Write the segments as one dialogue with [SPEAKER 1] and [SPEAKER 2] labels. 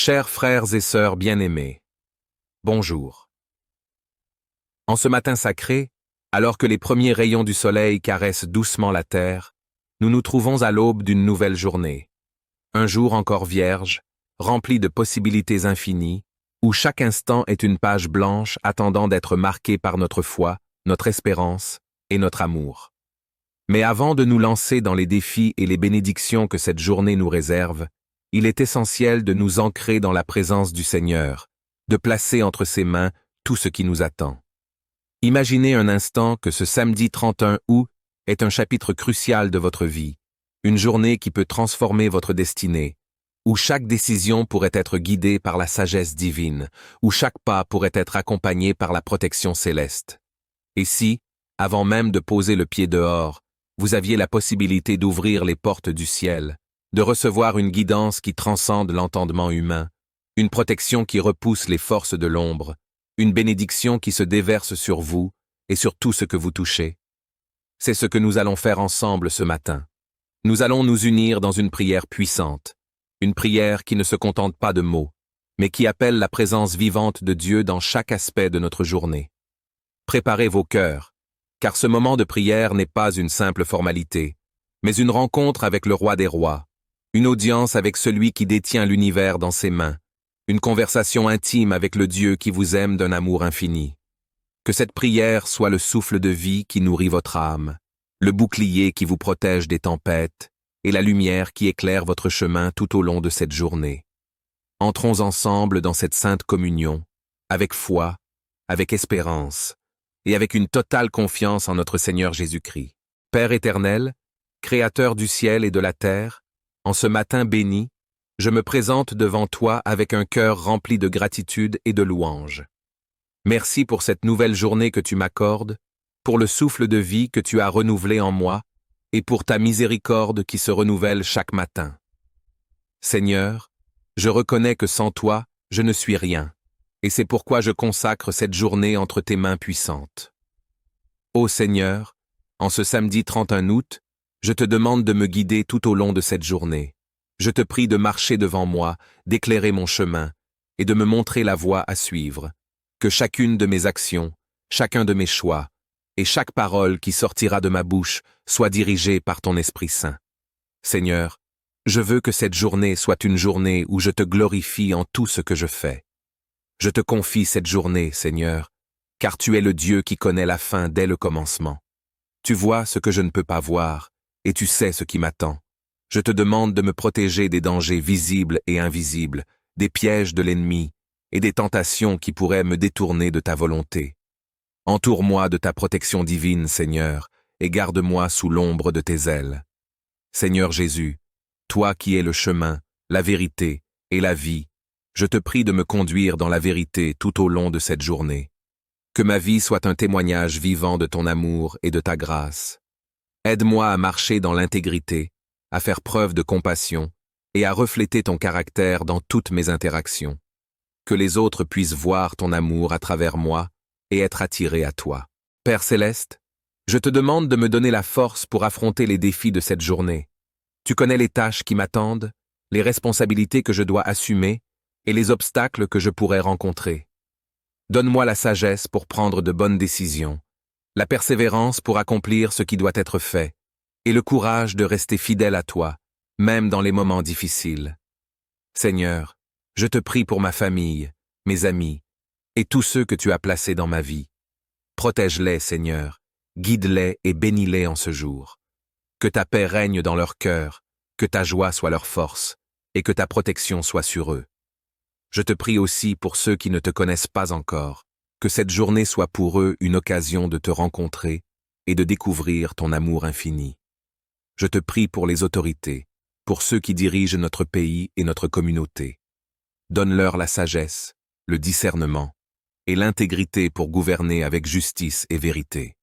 [SPEAKER 1] Chers frères et sœurs bien-aimés, bonjour. En ce matin sacré, alors que les premiers rayons du soleil caressent doucement la terre, nous nous trouvons à l'aube d'une nouvelle journée. Un jour encore vierge, rempli de possibilités infinies, où chaque instant est une page blanche attendant d'être marquée par notre foi, notre espérance et notre amour. Mais avant de nous lancer dans les défis et les bénédictions que cette journée nous réserve, il est essentiel de nous ancrer dans la présence du Seigneur, de placer entre ses mains tout ce qui nous attend. Imaginez un instant que ce samedi 31 août est un chapitre crucial de votre vie, une journée qui peut transformer votre destinée, où chaque décision pourrait être guidée par la sagesse divine, où chaque pas pourrait être accompagné par la protection céleste. Et si, avant même de poser le pied dehors, vous aviez la possibilité d'ouvrir les portes du ciel, de recevoir une guidance qui transcende l'entendement humain, une protection qui repousse les forces de l'ombre, une bénédiction qui se déverse sur vous et sur tout ce que vous touchez. C'est ce que nous allons faire ensemble ce matin. Nous allons nous unir dans une prière puissante, une prière qui ne se contente pas de mots, mais qui appelle la présence vivante de Dieu dans chaque aspect de notre journée. Préparez vos cœurs, car ce moment de prière n'est pas une simple formalité, mais une rencontre avec le Roi des Rois, une audience avec celui qui détient l'univers dans ses mains, une conversation intime avec le Dieu qui vous aime d'un amour infini. Que cette prière soit le souffle de vie qui nourrit votre âme, le bouclier qui vous protège des tempêtes et la lumière qui éclaire votre chemin tout au long de cette journée. Entrons ensemble dans cette sainte communion, avec foi, avec espérance et avec une totale confiance en notre Seigneur Jésus-Christ. Père éternel, Créateur du ciel et de la terre, en ce matin béni, je me présente devant toi avec un cœur rempli de gratitude et de louange. Merci pour cette nouvelle journée que tu m'accordes, pour le souffle de vie que tu as renouvelé en moi, et pour ta miséricorde qui se renouvelle chaque matin. Seigneur, je reconnais que sans toi, je ne suis rien, et c'est pourquoi je consacre cette journée entre tes mains puissantes. Ô Seigneur, en ce samedi 31 août, je te demande de me guider tout au long de cette journée. Je te prie de marcher devant moi, d'éclairer mon chemin, et de me montrer la voie à suivre. Que chacune de mes actions, chacun de mes choix, et chaque parole qui sortira de ma bouche soit dirigée par ton Esprit Saint. Seigneur, je veux que cette journée soit une journée où je te glorifie en tout ce que je fais. Je te confie cette journée, Seigneur, car tu es le Dieu qui connaît la fin dès le commencement. Tu vois ce que je ne peux pas voir, et tu sais ce qui m'attend. Je te demande de me protéger des dangers visibles et invisibles, des pièges de l'ennemi et des tentations qui pourraient me détourner de ta volonté. Entoure-moi de ta protection divine, Seigneur, et garde-moi sous l'ombre de tes ailes. Seigneur Jésus, toi qui es le chemin, la vérité et la vie, je te prie de me conduire dans la vérité tout au long de cette journée. Que ma vie soit un témoignage vivant de ton amour et de ta grâce. Aide-moi à marcher dans l'intégrité, à faire preuve de compassion et à refléter ton caractère dans toutes mes interactions. Que les autres puissent voir ton amour à travers moi et être attirés à toi. Père Céleste, je te demande de me donner la force pour affronter les défis de cette journée. Tu connais les tâches qui m'attendent, les responsabilités que je dois assumer et les obstacles que je pourrais rencontrer. Donne-moi la sagesse pour prendre de bonnes décisions, la persévérance pour accomplir ce qui doit être fait, et le courage de rester fidèle à toi, même dans les moments difficiles. Seigneur, je te prie pour ma famille, mes amis, et tous ceux que tu as placés dans ma vie. Protège-les, Seigneur, guide-les et bénis-les en ce jour. Que ta paix règne dans leur cœur, que ta joie soit leur force, et que ta protection soit sur eux. Je te prie aussi pour ceux qui ne te connaissent pas encore, que cette journée soit pour eux une occasion de te rencontrer et de découvrir ton amour infini. Je te prie pour les autorités, pour ceux qui dirigent notre pays et notre communauté. Donne-leur la sagesse, le discernement et l'intégrité pour gouverner avec justice et vérité.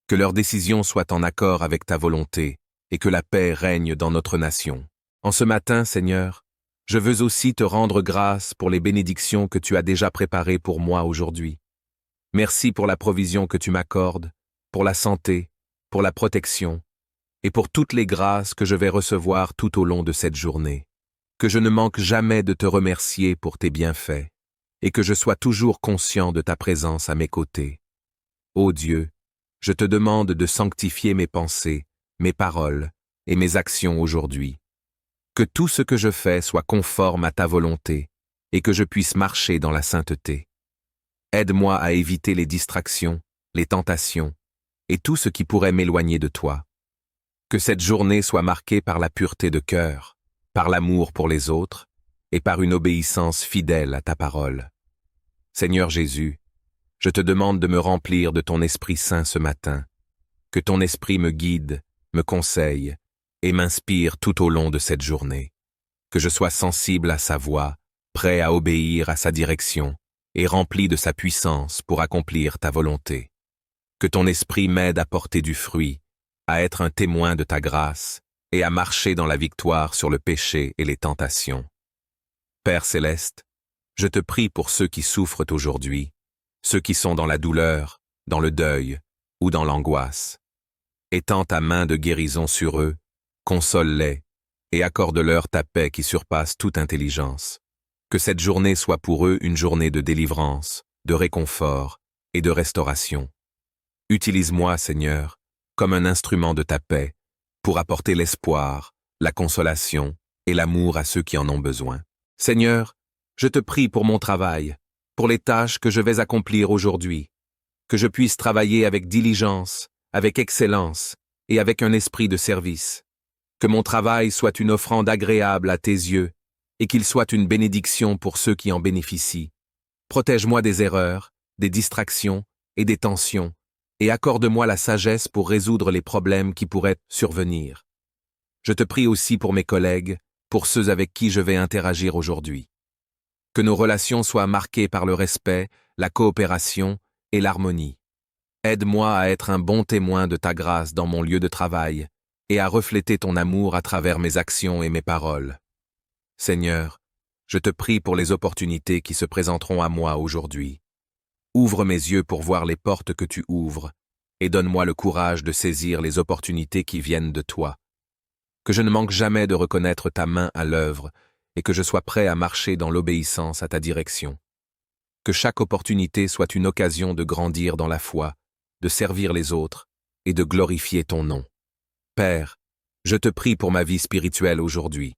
[SPEAKER 1] Que leurs décisions soient en accord avec ta volonté et que la paix règne dans notre nation. En ce matin, Seigneur, je veux aussi te rendre grâce pour les bénédictions que tu as déjà préparées pour moi aujourd'hui. Merci pour la provision que tu m'accordes, pour la santé, pour la protection et pour toutes les grâces que je vais recevoir tout au long de cette journée. que je ne manque jamais de te remercier pour tes bienfaits, et que je sois toujours conscient de ta présence à mes côtés. Ô Dieu, je te demande de sanctifier mes pensées, mes paroles et mes actions aujourd'hui. Que tout ce que je fais soit conforme à ta volonté, et que je puisse marcher dans la sainteté. Aide-moi à éviter les distractions, les tentations, et tout ce qui pourrait m'éloigner de toi. Que cette journée soit marquée par la pureté de cœur, par l'amour pour les autres, et par une obéissance fidèle à ta parole. Seigneur Jésus, je te demande de me remplir de ton Esprit Saint ce matin, que ton Esprit me guide, me conseille, et m'inspire tout au long de cette journée, que je sois sensible à sa voix, prêt à obéir à sa direction, et rempli de sa puissance pour accomplir ta volonté. Que ton Esprit m'aide à porter du fruit, à être un témoin de ta grâce, et à marcher dans la victoire sur le péché et les tentations. Père céleste, je te prie pour ceux qui souffrent aujourd'hui, ceux qui sont dans la douleur, dans le deuil ou dans l'angoisse. Étends ta main de guérison sur eux, console-les et accorde-leur ta paix qui surpasse toute intelligence. Que cette journée soit pour eux une journée de délivrance, de réconfort et de restauration. Utilise-moi, Seigneur, comme un instrument de ta paix, pour apporter l'espoir, la consolation et l'amour à ceux qui en ont besoin. Seigneur, je te prie pour mon travail, pour les tâches que je vais accomplir aujourd'hui, que je puisse travailler avec diligence, avec excellence et avec un esprit de service. Que mon travail soit une offrande agréable à tes yeux et qu'il soit une bénédiction pour ceux qui en bénéficient. Protège-moi des erreurs, des distractions et des tensions, et accorde-moi la sagesse pour résoudre les problèmes qui pourraient survenir. Je te prie aussi pour mes collègues, pour ceux avec qui je vais interagir aujourd'hui. Que nos relations soient marquées par le respect, la coopération et l'harmonie. Aide-moi à être un bon témoin de ta grâce dans mon lieu de travail et à refléter ton amour à travers mes actions et mes paroles. Seigneur, je te prie pour les opportunités qui se présenteront à moi aujourd'hui. Ouvre mes yeux pour voir les portes que tu ouvres et donne-moi le courage de saisir les opportunités qui viennent de toi. Que je ne manque jamais de reconnaître ta main à l'œuvre et que je sois prêt à marcher dans l'obéissance à ta direction. Que chaque opportunité soit une occasion de grandir dans la foi, de servir les autres et de glorifier ton nom. Père, je te prie pour ma vie spirituelle aujourd'hui.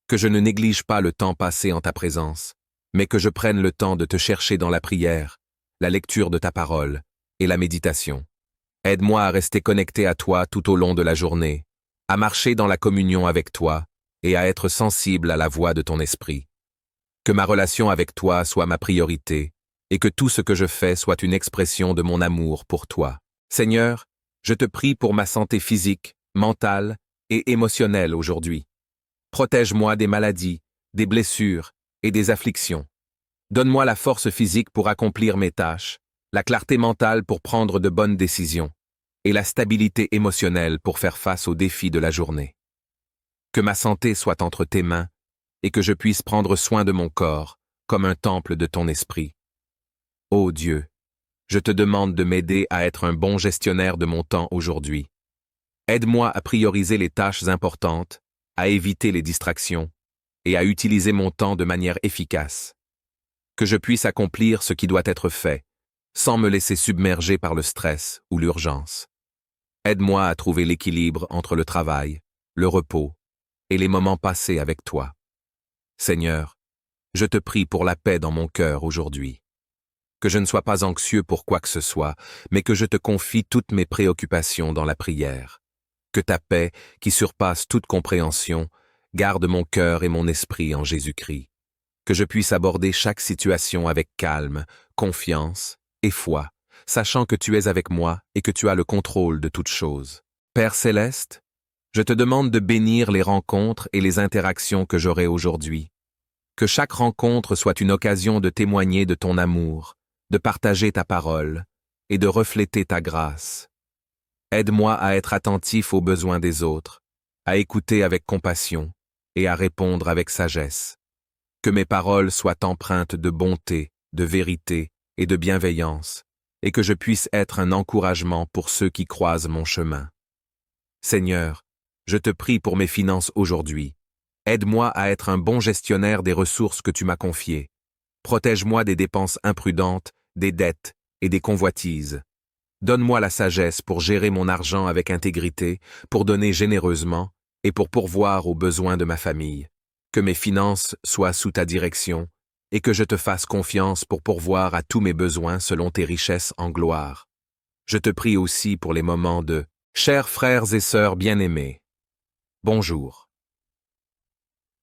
[SPEAKER 1] Que je ne néglige pas le temps passé en ta présence, mais que je prenne le temps de te chercher dans la prière, la lecture de ta parole et la méditation. Aide-moi à rester connecté à toi tout au long de la journée, à marcher dans la communion avec toi et à être sensible à la voix de ton esprit. Que ma relation avec toi soit ma priorité et que tout ce que je fais soit une expression de mon amour pour toi. Seigneur, je te prie pour ma santé physique, mentale et émotionnelle aujourd'hui. Protège-moi des maladies, des blessures et des afflictions. Donne-moi la force physique pour accomplir mes tâches, la clarté mentale pour prendre de bonnes décisions et la stabilité émotionnelle pour faire face aux défis de la journée. Que ma santé soit entre tes mains et que je puisse prendre soin de mon corps comme un temple de ton esprit. Ô Dieu, je te demande de m'aider à être un bon gestionnaire de mon temps aujourd'hui. Aide-moi à prioriser les tâches importantes, à éviter les distractions et à utiliser mon temps de manière efficace. Que je puisse accomplir ce qui doit être fait, sans me laisser submerger par le stress ou l'urgence. Aide-moi à trouver l'équilibre entre le travail, le repos et les moments passés avec toi. Seigneur, je te prie pour la paix dans mon cœur aujourd'hui. Que je ne sois pas anxieux pour quoi que ce soit, mais que je te confie toutes mes préoccupations dans la prière. Que ta paix, qui surpasse toute compréhension, garde mon cœur et mon esprit en Jésus-Christ. Que je puisse aborder chaque situation avec calme, confiance et foi, sachant que tu es avec moi et que tu as le contrôle de toutes choses. Père céleste, je te demande de bénir les rencontres et les interactions que j'aurai aujourd'hui. Que chaque rencontre soit une occasion de témoigner de ton amour, de partager ta parole et de refléter ta grâce. Aide-moi à être attentif aux besoins des autres, à écouter avec compassion et à répondre avec sagesse. Que mes paroles soient empreintes de bonté, de vérité et de bienveillance, et que je puisse être un encouragement pour ceux qui croisent mon chemin. Seigneur, je te prie pour mes finances aujourd'hui. Aide-moi à être un bon gestionnaire des ressources que tu m'as confiées. Protège-moi des dépenses imprudentes, des dettes et des convoitises. Donne-moi la sagesse pour gérer mon argent avec intégrité, pour donner généreusement et pour pourvoir aux besoins de ma famille. Que mes finances soient sous ta direction et que je te fasse confiance pour pourvoir à tous mes besoins selon tes richesses en gloire. Je te prie aussi pour les moments de « Chers frères et sœurs bien-aimés, bonjour ».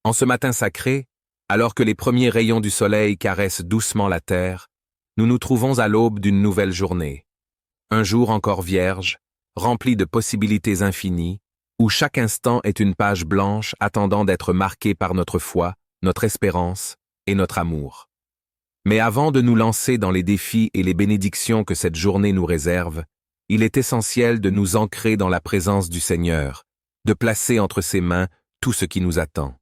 [SPEAKER 1] En ce matin sacré, alors que les premiers rayons du soleil caressent doucement la terre, nous nous trouvons à l'aube d'une nouvelle journée. Un jour encore vierge, rempli de possibilités infinies, où chaque instant est une page blanche attendant d'être marquée par notre foi, notre espérance et notre amour. Mais avant de nous lancer dans les défis et les bénédictions que cette journée nous réserve, il est essentiel de nous ancrer dans la présence du Seigneur, de placer entre ses mains tout ce qui nous attend.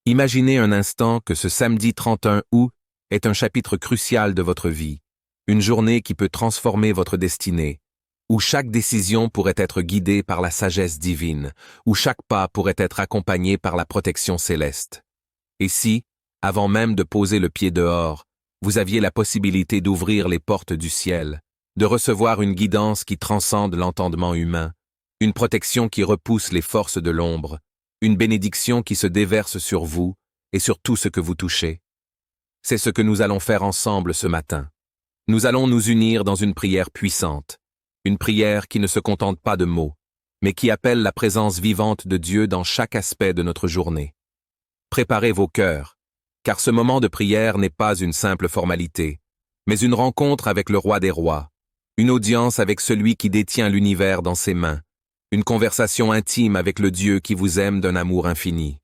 [SPEAKER 1] Imaginez un instant que ce samedi 31 août est un chapitre crucial de votre vie, une journée qui peut transformer votre destinée, où chaque décision pourrait être guidée par la sagesse divine, où chaque pas pourrait être accompagné par la protection céleste. Et si, avant même de poser le pied dehors, vous aviez la possibilité d'ouvrir les portes du ciel, de recevoir une guidance qui transcende l'entendement humain, une protection qui repousse les forces de l'ombre, une bénédiction qui se déverse sur vous et sur tout ce que vous touchez. C'est ce que nous allons faire ensemble ce matin. Nous allons nous unir dans une prière puissante, une prière qui ne se contente pas de mots, mais qui appelle la présence vivante de Dieu dans chaque aspect de notre journée. Préparez vos cœurs, car ce moment de prière n'est pas une simple formalité, mais une rencontre avec le Roi des Rois, une audience avec celui qui détient l'univers dans ses mains, une conversation intime avec le Dieu qui vous aime d'un amour infini.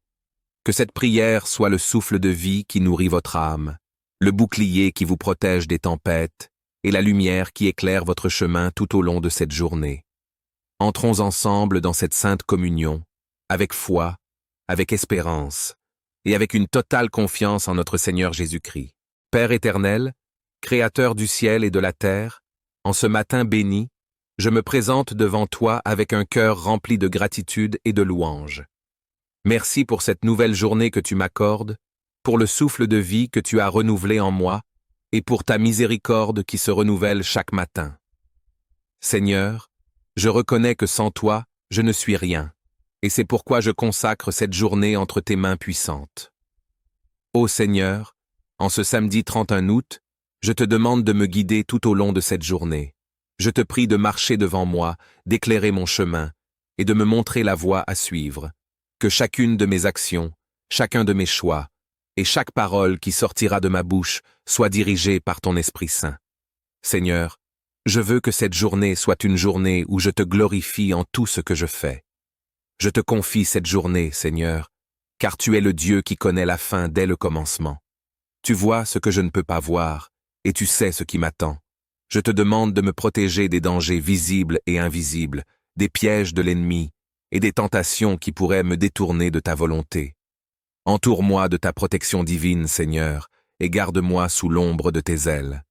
[SPEAKER 1] Que cette prière soit le souffle de vie qui nourrit votre âme, le bouclier qui vous protège des tempêtes et la lumière qui éclaire votre chemin tout au long de cette journée. Entrons ensemble dans cette sainte communion, avec foi, avec espérance et avec une totale confiance en notre Seigneur Jésus-Christ. Père éternel, Créateur du ciel et de la terre, en ce matin béni, je me présente devant toi avec un cœur rempli de gratitude et de louange. Merci pour cette nouvelle journée que tu m'accordes, pour le souffle de vie que tu as renouvelé en moi, et pour ta miséricorde qui se renouvelle chaque matin. Seigneur, je reconnais que sans toi, je ne suis rien, et c'est pourquoi je consacre cette journée entre tes mains puissantes. Ô Seigneur, en ce samedi 31 août, je te demande de me guider tout au long de cette journée. Je te prie de marcher devant moi, d'éclairer mon chemin, et de me montrer la voie à suivre. Que chacune de mes actions, chacun de mes choix, et chaque parole qui sortira de ma bouche soit dirigée par ton Esprit Saint. Seigneur, je veux que cette journée soit une journée où je te glorifie en tout ce que je fais. Je te confie cette journée, Seigneur, car tu es le Dieu qui connaît la fin dès le commencement. Tu vois ce que je ne peux pas voir, et tu sais ce qui m'attend. Je te demande de me protéger des dangers visibles et invisibles, des pièges de l'ennemi et des tentations qui pourraient me détourner de ta volonté. Entoure-moi de ta protection divine, Seigneur, et garde-moi sous l'ombre de tes ailes.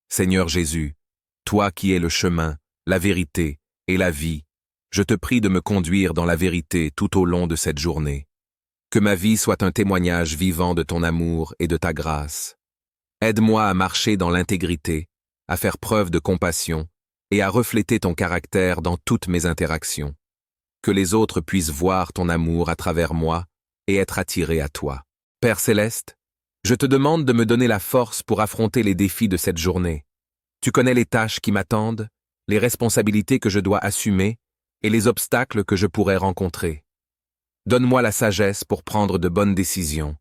[SPEAKER 1] Seigneur Jésus, toi qui es le chemin, la vérité et la vie, je te prie de me conduire dans la vérité tout au long de cette journée. Que ma vie soit un témoignage vivant de ton amour et de ta grâce. Aide-moi à marcher dans l'intégrité, à faire preuve de compassion et à refléter ton caractère dans toutes mes interactions. Que les autres puissent voir ton amour à travers moi et être attirés à toi. Père céleste, je te demande de me donner la force pour affronter les défis de cette journée. Tu connais les tâches qui m'attendent, les responsabilités que je dois assumer et les obstacles que je pourrais rencontrer. Donne-moi la sagesse pour prendre de bonnes décisions,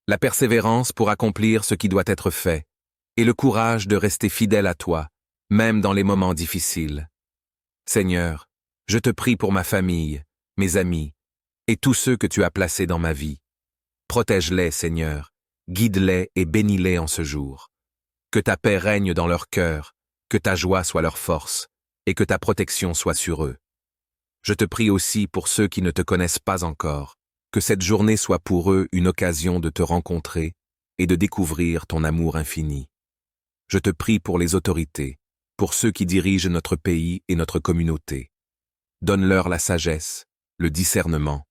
[SPEAKER 1] la persévérance pour accomplir ce qui doit être fait, et le courage de rester fidèle à toi, même dans les moments difficiles. Seigneur, je te prie pour ma famille, mes amis, et tous ceux que tu as placés dans ma vie. Protège-les, Seigneur, guide-les et bénis-les en ce jour. Que ta paix règne dans leur cœur, que ta joie soit leur force, et que ta protection soit sur eux. Je te prie aussi pour ceux qui ne te connaissent pas encore, que cette journée soit pour eux une occasion de te rencontrer et de découvrir ton amour infini. Je te prie pour les autorités, pour ceux qui dirigent notre pays et notre communauté. Donne-leur la sagesse, le discernement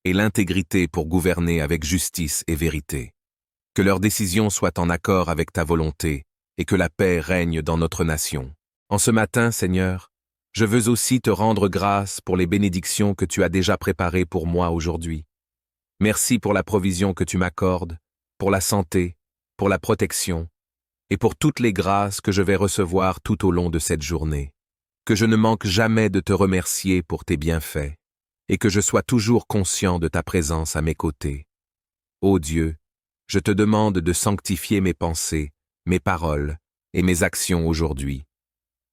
[SPEAKER 1] et l'intégrité pour gouverner avec justice et vérité. Que leurs décisions soient en accord avec ta volonté, et que la paix règne dans notre nation. En ce matin, Seigneur, je veux aussi te rendre grâce pour les bénédictions que tu as déjà préparées pour moi aujourd'hui. Merci pour la provision que tu m'accordes, pour la santé, pour la protection, et pour toutes les grâces que je vais recevoir tout au long de cette journée. Que je ne manque jamais de te remercier pour tes bienfaits, et que je sois toujours conscient de ta présence à mes côtés. Ô Dieu, je te demande de sanctifier mes pensées, mes paroles et mes actions aujourd'hui.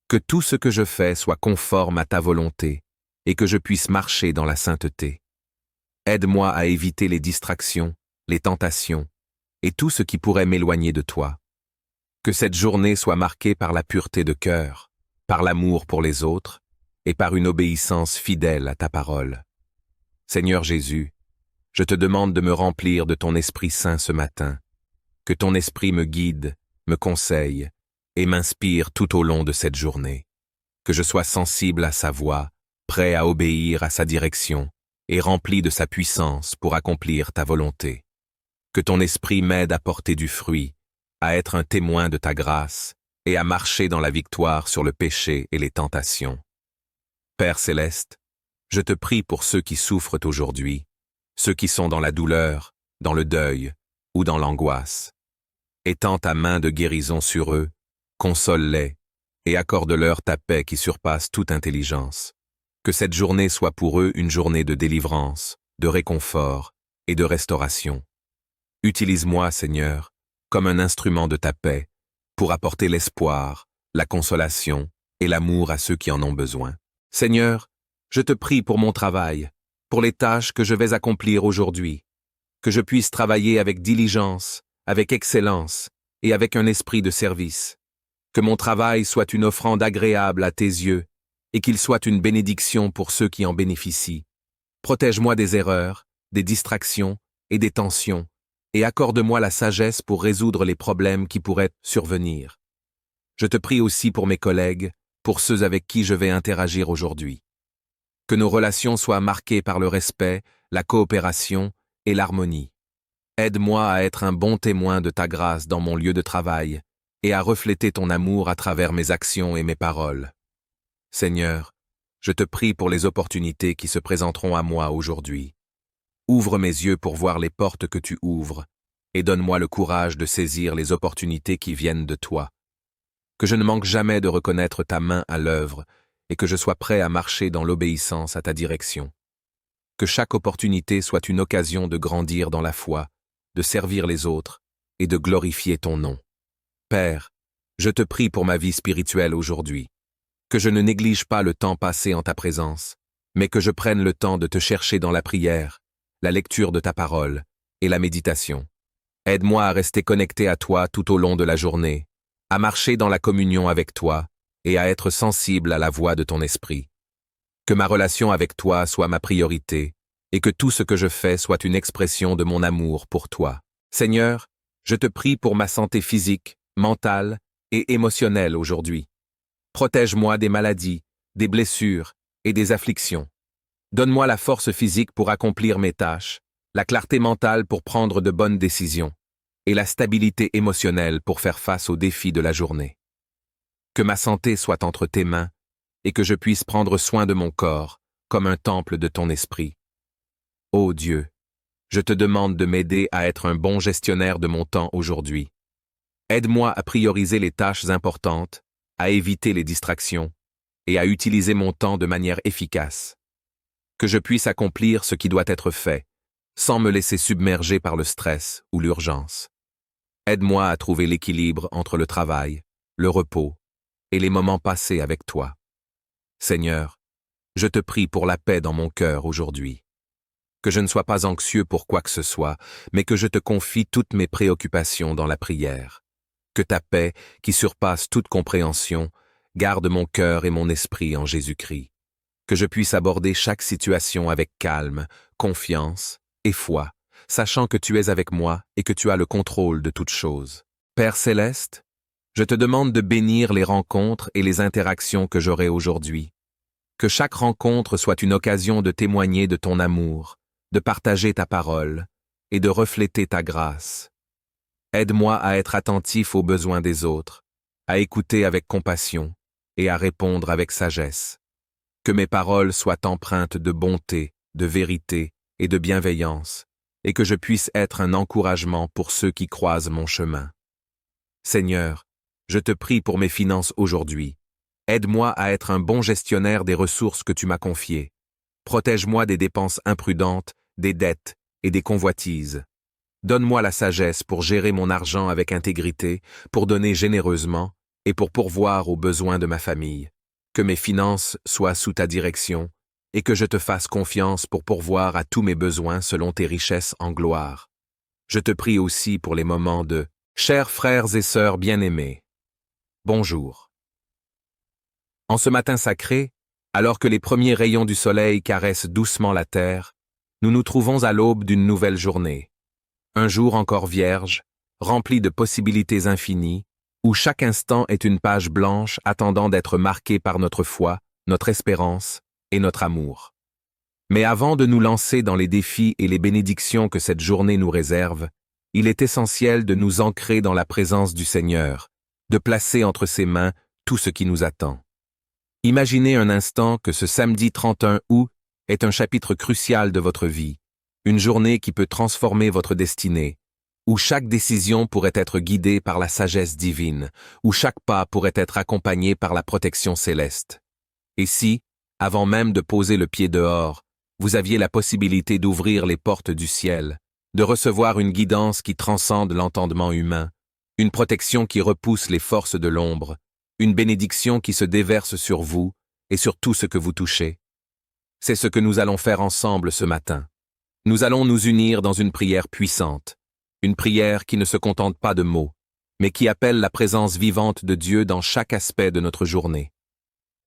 [SPEAKER 1] Que tout ce que je fais soit conforme à ta volonté, et que je puisse marcher dans la sainteté. Aide-moi à éviter les distractions, les tentations, et tout ce qui pourrait m'éloigner de toi. Que cette journée soit marquée par la pureté de cœur, par l'amour pour les autres, et par une obéissance fidèle à ta parole. Seigneur Jésus, je te demande de me remplir de ton Esprit Saint ce matin, que ton Esprit me guide, me conseille, et m'inspire tout au long de cette journée. Que je sois sensible à sa voix, prêt à obéir à sa direction, et rempli de sa puissance pour accomplir ta volonté. Que ton esprit m'aide à porter du fruit, à être un témoin de ta grâce, et à marcher dans la victoire sur le péché et les tentations. Père céleste, je te prie pour ceux qui souffrent aujourd'hui, ceux qui sont dans la douleur, dans le deuil ou dans l'angoisse. Étends ta main de guérison sur eux, console-les, et accorde-leur ta paix qui surpasse toute intelligence. Que cette journée soit pour eux une journée de délivrance, de réconfort et de restauration. Utilise-moi, Seigneur, comme un instrument de ta paix, pour apporter l'espoir, la consolation et l'amour à ceux qui en ont besoin. Seigneur, je te prie pour mon travail, pour les tâches que je vais accomplir aujourd'hui, que je puisse travailler avec diligence, avec excellence et avec un esprit de service. Que mon travail soit une offrande agréable à tes yeux et qu'il soit une bénédiction pour ceux qui en bénéficient. Protège-moi des erreurs, des distractions et des tensions, et accorde-moi la sagesse pour résoudre les problèmes qui pourraient survenir. Je te prie aussi pour mes collègues, pour ceux avec qui je vais interagir aujourd'hui. Que nos relations soient marquées par le respect, la coopération et l'harmonie. Aide-moi à être un bon témoin de ta grâce dans mon lieu de travail et à refléter ton amour à travers mes actions et mes paroles. Seigneur, je te prie pour les opportunités qui se présenteront à moi aujourd'hui. Ouvre mes yeux pour voir les portes que tu ouvres, et donne-moi le courage de saisir les opportunités qui viennent de toi. Que je ne manque jamais de reconnaître ta main à l'œuvre, et que je sois prêt à marcher dans l'obéissance à ta direction. Que chaque opportunité soit une occasion de grandir dans la foi, de servir les autres, et de glorifier ton nom. Père, je te prie pour ma vie spirituelle aujourd'hui. Que je ne néglige pas le temps passé en ta présence, mais que je prenne le temps de te chercher dans la prière, la lecture de ta parole et la méditation. Aide-moi à rester connecté à toi tout au long de la journée, à marcher dans la communion avec toi et à être sensible à la voix de ton esprit. Que ma relation avec toi soit ma priorité et que tout ce que je fais soit une expression de mon amour pour toi. Seigneur, je te prie pour ma santé physique, mentale et émotionnelle aujourd'hui. Protège-moi des maladies, des blessures et des afflictions. Donne-moi la force physique pour accomplir mes tâches, la clarté mentale pour prendre de bonnes décisions, et la stabilité émotionnelle pour faire face aux défis de la journée. Que ma santé soit entre tes mains, et que je puisse prendre soin de mon corps, comme un temple de ton esprit. Ô Dieu, je te demande de m'aider à être un bon gestionnaire de mon temps aujourd'hui. Aide-moi à prioriser les tâches importantes, à éviter les distractions et à utiliser mon temps de manière efficace. Que je puisse accomplir ce qui doit être fait, sans me laisser submerger par le stress ou l'urgence. Aide-moi à trouver l'équilibre entre le travail, le repos et les moments passés avec toi. Seigneur, je te prie pour la paix dans mon cœur aujourd'hui. Que je ne sois pas anxieux pour quoi que ce soit, mais que je te confie toutes mes préoccupations dans la prière. Que ta paix, qui surpasse toute compréhension, garde mon cœur et mon esprit en Jésus-Christ. Que je puisse aborder chaque situation avec calme, confiance et foi, sachant que tu es avec moi et que tu as le contrôle de toutes choses. Père céleste, je te demande de bénir les rencontres et les interactions que j'aurai aujourd'hui. Que chaque rencontre soit une occasion de témoigner de ton amour, de partager ta parole et de refléter ta grâce. Aide-moi à être attentif aux besoins des autres, à écouter avec compassion et à répondre avec sagesse. Que mes paroles soient empreintes de bonté, de vérité et de bienveillance, et que je puisse être un encouragement pour ceux qui croisent mon chemin. Seigneur, je te prie pour mes finances aujourd'hui. Aide-moi à être un bon gestionnaire des ressources que tu m'as confiées. Protège-moi des dépenses imprudentes, des dettes et des convoitises. Donne-moi la sagesse pour gérer mon argent avec intégrité, pour donner généreusement et pour pourvoir aux besoins de ma famille. Que mes finances soient sous ta direction et que je te fasse confiance pour pourvoir à tous mes besoins selon tes richesses en gloire. Je te prie aussi pour les moments de « Chers frères et sœurs bien-aimés, bonjour ». En ce matin sacré, alors que les premiers rayons du soleil caressent doucement la terre, nous nous trouvons à l'aube d'une nouvelle journée. Un jour encore vierge, rempli de possibilités infinies, où chaque instant est une page blanche attendant d'être marquée par notre foi, notre espérance et notre amour. Mais avant de nous lancer dans les défis et les bénédictions que cette journée nous réserve, il est essentiel de nous ancrer dans la présence du Seigneur, de placer entre ses mains tout ce qui nous attend. Imaginez un instant que ce samedi 31 août est un chapitre crucial de votre vie, une journée qui peut transformer votre destinée, où chaque décision pourrait être guidée par la sagesse divine, où chaque pas pourrait être accompagné par la protection céleste. Et si, avant même de poser le pied dehors, vous aviez la possibilité d'ouvrir les portes du ciel, de recevoir une guidance qui transcende l'entendement humain, une protection qui repousse les forces de l'ombre, une bénédiction qui se déverse sur vous et sur tout ce que vous touchez. C'est ce que nous allons faire ensemble ce matin. Nous allons nous unir dans une prière puissante, une prière qui ne se contente pas de mots, mais qui appelle la présence vivante de Dieu dans chaque aspect de notre journée.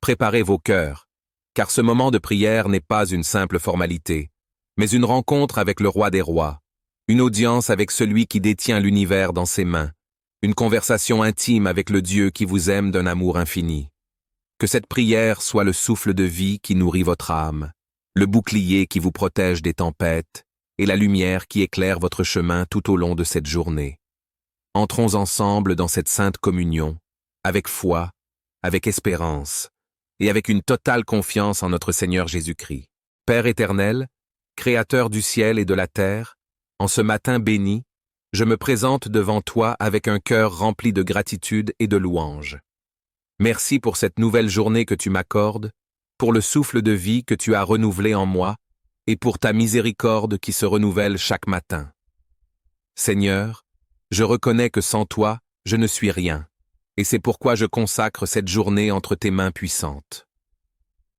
[SPEAKER 1] Préparez vos cœurs, car ce moment de prière n'est pas une simple formalité, mais une rencontre avec le Roi des Rois, une audience avec celui qui détient l'univers dans ses mains, une conversation intime avec le Dieu qui vous aime d'un amour infini. Que cette prière soit le souffle de vie qui nourrit votre âme, le bouclier qui vous protège des tempêtes et la lumière qui éclaire votre chemin tout au long de cette journée. Entrons ensemble dans cette sainte communion, avec foi, avec espérance et avec une totale confiance en notre Seigneur Jésus-Christ. Père éternel, Créateur du ciel et de la terre, en ce matin béni, je me présente devant toi avec un cœur rempli de gratitude et de louange. Merci pour cette nouvelle journée que tu m'accordes, pour le souffle de vie que tu as renouvelé en moi, et pour ta miséricorde qui se renouvelle chaque matin. Seigneur, je reconnais que sans toi, je ne suis rien, et c'est pourquoi je consacre cette journée entre tes mains puissantes.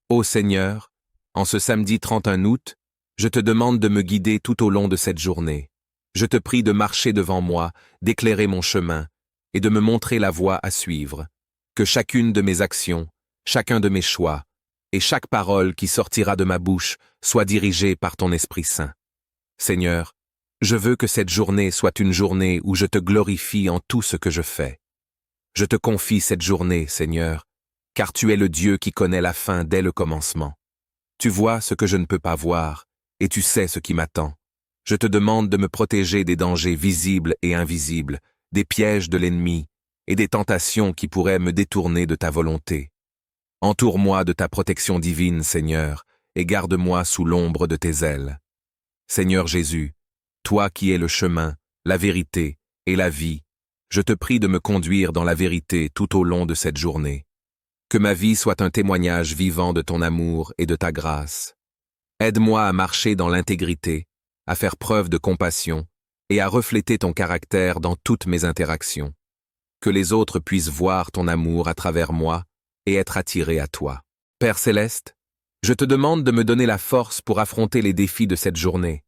[SPEAKER 1] Ô Seigneur, en ce samedi 31 août, je te demande de me guider tout au long de cette journée. Je te prie de marcher devant moi, d'éclairer mon chemin, et de me montrer la voie à suivre. Que chacune de mes actions, chacun de mes choix, et chaque parole qui sortira de ma bouche soit dirigée par ton Esprit Saint. Seigneur, je veux que cette journée soit une journée où je te glorifie en tout ce que je fais. Je te confie cette journée, Seigneur, car tu es le Dieu qui connaît la fin dès le commencement. Tu vois ce que je ne peux pas voir, et tu sais ce qui m'attend. Je te demande de me protéger des dangers visibles et invisibles, des pièges de l'ennemi et des tentations qui pourraient me détourner de ta volonté. Entoure-moi de ta protection divine, Seigneur, et garde-moi sous l'ombre de tes ailes. Seigneur Jésus, toi qui es le chemin, la vérité et la vie, je te prie de me conduire dans la vérité tout au long de cette journée. Que ma vie soit un témoignage vivant de ton amour et de ta grâce. Aide-moi à marcher dans l'intégrité, à faire preuve de compassion et à refléter ton caractère dans toutes mes interactions. Que les autres puissent voir ton amour à travers moi et être attirés à toi. Père Céleste, je te demande de me donner la force pour affronter les défis de cette journée.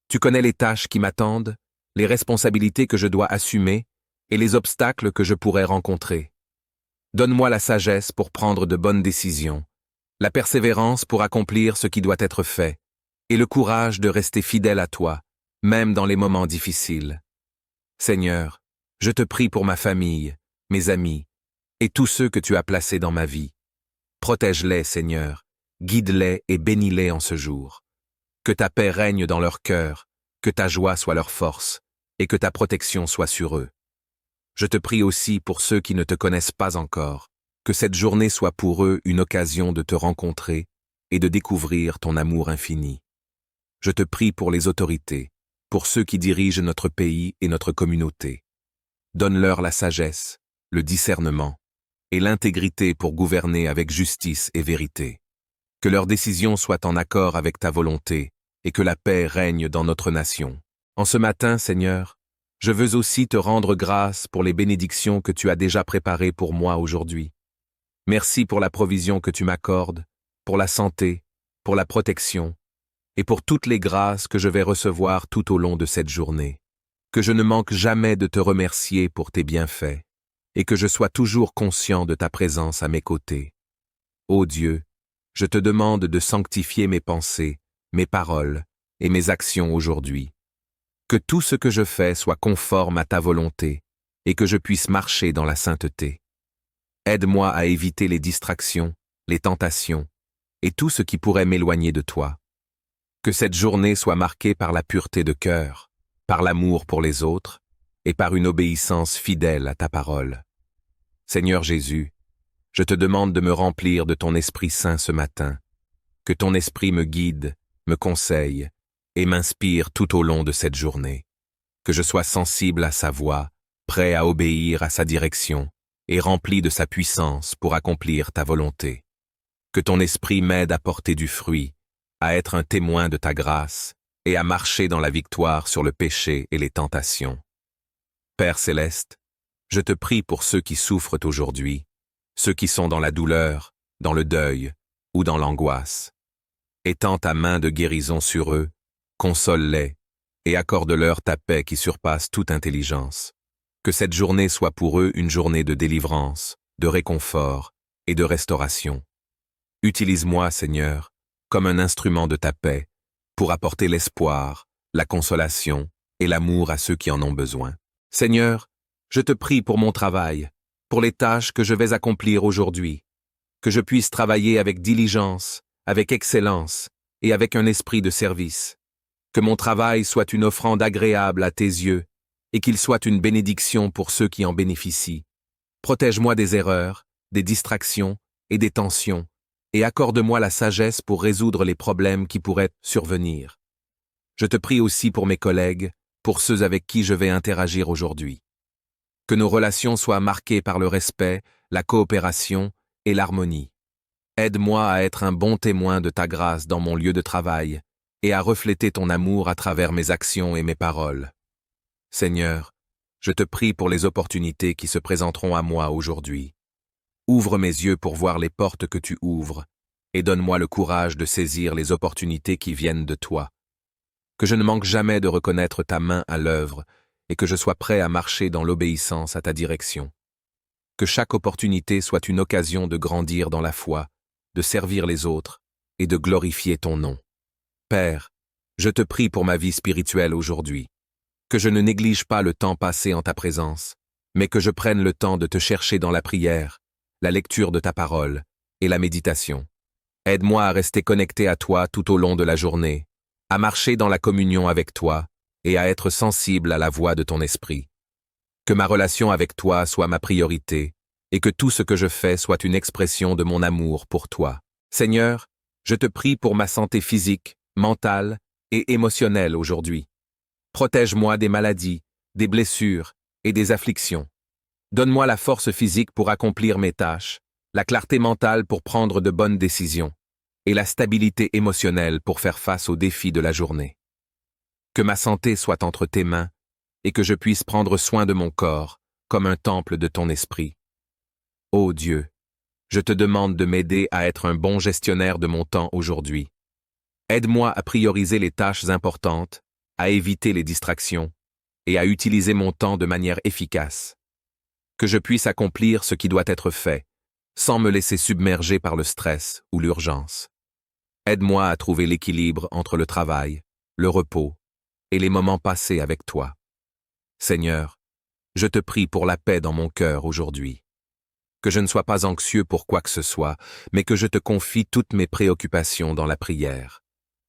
[SPEAKER 1] Tu connais les tâches qui m'attendent, les responsabilités que je dois assumer et les obstacles que je pourrais rencontrer. Donne-moi la sagesse pour prendre de bonnes décisions, la persévérance pour accomplir ce qui doit être fait, et le courage de rester fidèle à toi, même dans les moments difficiles. Seigneur, je te prie pour ma famille, mes amis, et tous ceux que tu as placés dans ma vie. Protège-les, Seigneur, guide-les et bénis-les en ce jour. Que ta paix règne dans leur cœur, que ta joie soit leur force, et que ta protection soit sur eux. Je te prie aussi pour ceux qui ne te connaissent pas encore, que cette journée soit pour eux une occasion de te rencontrer et de découvrir ton amour infini. Je te prie pour les autorités, pour ceux qui dirigent notre pays et notre communauté. Donne-leur la sagesse, le discernement et l'intégrité pour gouverner avec justice et vérité. Que leurs décisions soient en accord avec ta volonté et que la paix règne dans notre nation. En ce matin, Seigneur, je veux aussi te rendre grâce pour les bénédictions que tu as déjà préparées pour moi aujourd'hui. Merci pour la provision que tu m'accordes, pour la santé, pour la protection et pour toutes les grâces que je vais recevoir tout au long de cette journée. Que je ne manque jamais de te remercier pour tes bienfaits et que je sois toujours conscient de ta présence à mes côtés. Ô Dieu, je te demande de sanctifier mes pensées, mes paroles et mes actions aujourd'hui. Que tout ce que je fais soit conforme à ta volonté et que je puisse marcher dans la sainteté. Aide-moi à éviter les distractions, les tentations et tout ce qui pourrait m'éloigner de toi. Que cette journée soit marquée par la pureté de cœur, par l'amour pour les autres et par une obéissance fidèle à ta parole. Seigneur Jésus, je te demande de me remplir de ton Esprit Saint ce matin. Que ton Esprit me guide, me conseille et m'inspire tout au long de cette journée. Que je sois sensible à sa voix, prêt à obéir à sa direction et rempli de sa puissance pour accomplir ta volonté. Que ton Esprit m'aide à porter du fruit, à être un témoin de ta grâce et à marcher dans la victoire sur le péché et les tentations. Père céleste, je te prie pour ceux qui souffrent aujourd'hui, ceux qui sont dans la douleur, dans le deuil ou dans l'angoisse. Étends ta main de guérison sur eux, console-les et accorde-leur ta paix qui surpasse toute intelligence. Que cette journée soit pour eux une journée de délivrance, de réconfort et de restauration. Utilise-moi, Seigneur, comme un instrument de ta paix, pour apporter l'espoir, la consolation et l'amour à ceux qui en ont besoin. Seigneur, je te prie pour mon travail, pour les tâches que je vais accomplir aujourd'hui, que je puisse travailler avec diligence, avec excellence et avec un esprit de service. Que mon travail soit une offrande agréable à tes yeux et qu'il soit une bénédiction pour ceux qui en bénéficient. Protège-moi des erreurs, des distractions et des tensions et accorde-moi la sagesse pour résoudre les problèmes qui pourraient survenir. Je te prie aussi pour mes collègues, pour ceux avec qui je vais interagir aujourd'hui. Que nos relations soient marquées par le respect, la coopération et l'harmonie. Aide-moi à être un bon témoin de ta grâce dans mon lieu de travail et à refléter ton amour à travers mes actions et mes paroles. Seigneur, je te prie pour les opportunités qui se présenteront à moi aujourd'hui. Ouvre mes yeux pour voir les portes que tu ouvres et donne-moi le courage de saisir les opportunités qui viennent de toi. Que je ne manque jamais de reconnaître ta main à l'œuvre et que je sois prêt à marcher dans l'obéissance à ta direction. Que chaque opportunité soit une occasion de grandir dans la foi, de servir les autres et de glorifier ton nom. Père, je te prie pour ma vie spirituelle aujourd'hui. Que je ne néglige pas le temps passé en ta présence, mais que je prenne le temps de te chercher dans la prière, la lecture de ta parole et la méditation. Aide-moi à rester connecté à toi tout au long de la journée, à marcher dans la communion avec toi et à être sensible à la voix de ton esprit. Que ma relation avec toi soit ma priorité et que tout ce que je fais soit une expression de mon amour pour toi. Seigneur, je te prie pour ma santé physique, mentale et émotionnelle aujourd'hui. Protège-moi des maladies, des blessures et des afflictions. Donne-moi la force physique pour accomplir mes tâches, la clarté mentale pour prendre de bonnes décisions et la stabilité émotionnelle pour faire face aux défis de la journée. Que ma santé soit entre tes mains et que je puisse prendre soin de mon corps comme un temple de ton esprit. Ô Dieu, je te demande de m'aider à être un bon gestionnaire de mon temps aujourd'hui. Aide-moi à prioriser les tâches importantes, à éviter les distractions et à utiliser mon temps de manière efficace. Que je puisse accomplir ce qui doit être fait, sans me laisser submerger par le stress ou l'urgence. Aide-moi à trouver l'équilibre entre le travail, le repos et les moments passés avec toi. Seigneur, je te prie pour la paix dans mon cœur aujourd'hui. Que je ne sois pas anxieux pour quoi que ce soit, mais que je te confie toutes mes préoccupations dans la prière.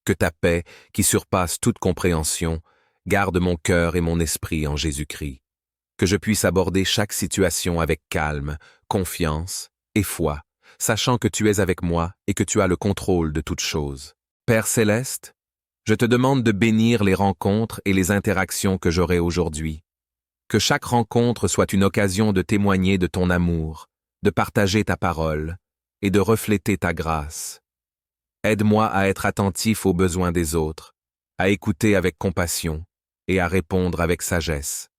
[SPEAKER 1] Que ta paix, qui surpasse toute compréhension, garde mon cœur et mon esprit en Jésus-Christ. Que je puisse aborder chaque situation avec calme, confiance et foi, sachant que tu es avec moi et que tu as le contrôle de toutes choses. Père céleste, je te demande de bénir les rencontres et les interactions que j'aurai aujourd'hui. Que chaque rencontre soit une occasion de témoigner de ton amour, de partager ta parole et de refléter ta grâce. Aide-moi à être attentif aux besoins des autres, à écouter avec compassion et à répondre avec sagesse.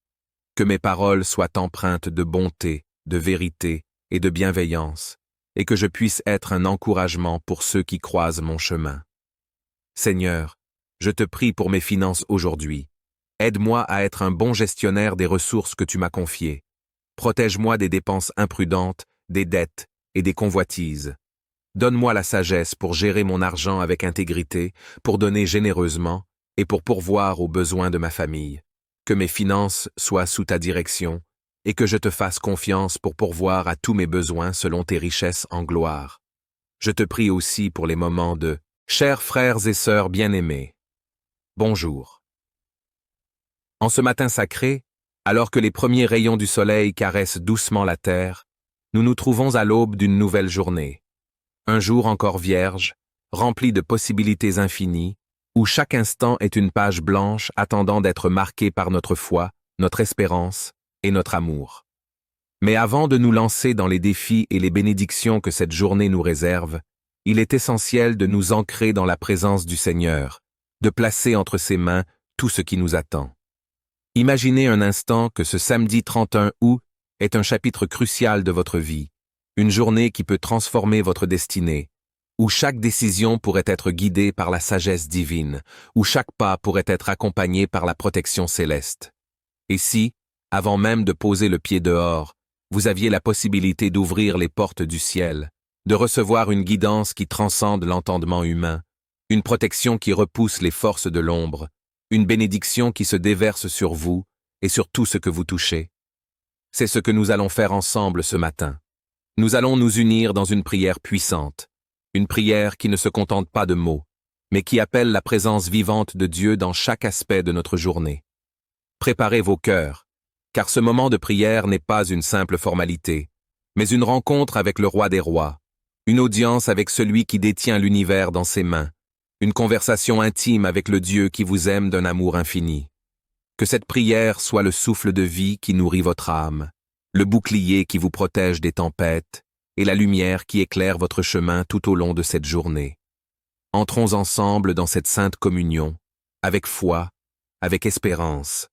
[SPEAKER 1] Que mes paroles soient empreintes de bonté, de vérité et de bienveillance, et que je puisse être un encouragement pour ceux qui croisent mon chemin. Seigneur, je te prie pour mes finances aujourd'hui. Aide-moi à être un bon gestionnaire des ressources que tu m'as confiées. Protège-moi des dépenses imprudentes, des dettes et des convoitises. Donne-moi la sagesse pour gérer mon argent avec intégrité, pour donner généreusement et pour pourvoir aux besoins de ma famille. Que mes finances soient sous ta direction et que je te fasse confiance pour pourvoir à tous mes besoins selon tes richesses en gloire. Je te prie aussi pour les moments de « Chers frères et sœurs bien-aimés, bonjour ». En ce matin sacré, alors que les premiers rayons du soleil caressent doucement la terre, nous nous trouvons à l'aube d'une nouvelle journée. Un jour encore vierge, rempli de possibilités infinies, où chaque instant est une page blanche attendant d'être marquée par notre foi, notre espérance et notre amour. Mais avant de nous lancer dans les défis et les bénédictions que cette journée nous réserve, il est essentiel de nous ancrer dans la présence du Seigneur, de placer entre ses mains tout ce qui nous attend. Imaginez un instant que ce samedi 31 août est un chapitre crucial de votre vie, une journée qui peut transformer votre destinée, où chaque décision pourrait être guidée par la sagesse divine, où chaque pas pourrait être accompagné par la protection céleste. Et si, avant même de poser le pied dehors, vous aviez la possibilité d'ouvrir les portes du ciel, de recevoir une guidance qui transcende l'entendement humain, une protection qui repousse les forces de l'ombre, une bénédiction qui se déverse sur vous et sur tout ce que vous touchez. C'est ce que nous allons faire ensemble ce matin. Nous allons nous unir dans une prière puissante, une prière qui ne se contente pas de mots, mais qui appelle la présence vivante de Dieu dans chaque aspect de notre journée. Préparez vos cœurs, car ce moment de prière n'est pas une simple formalité, mais une rencontre avec le Roi des Rois, une audience avec celui qui détient l'univers dans ses mains, une conversation intime avec le Dieu qui vous aime d'un amour infini. Que cette prière soit le souffle de vie qui nourrit votre âme, le bouclier qui vous protège des tempêtes et la lumière qui éclaire votre chemin tout au long de cette journée. Entrons ensemble dans cette sainte communion, avec foi, avec espérance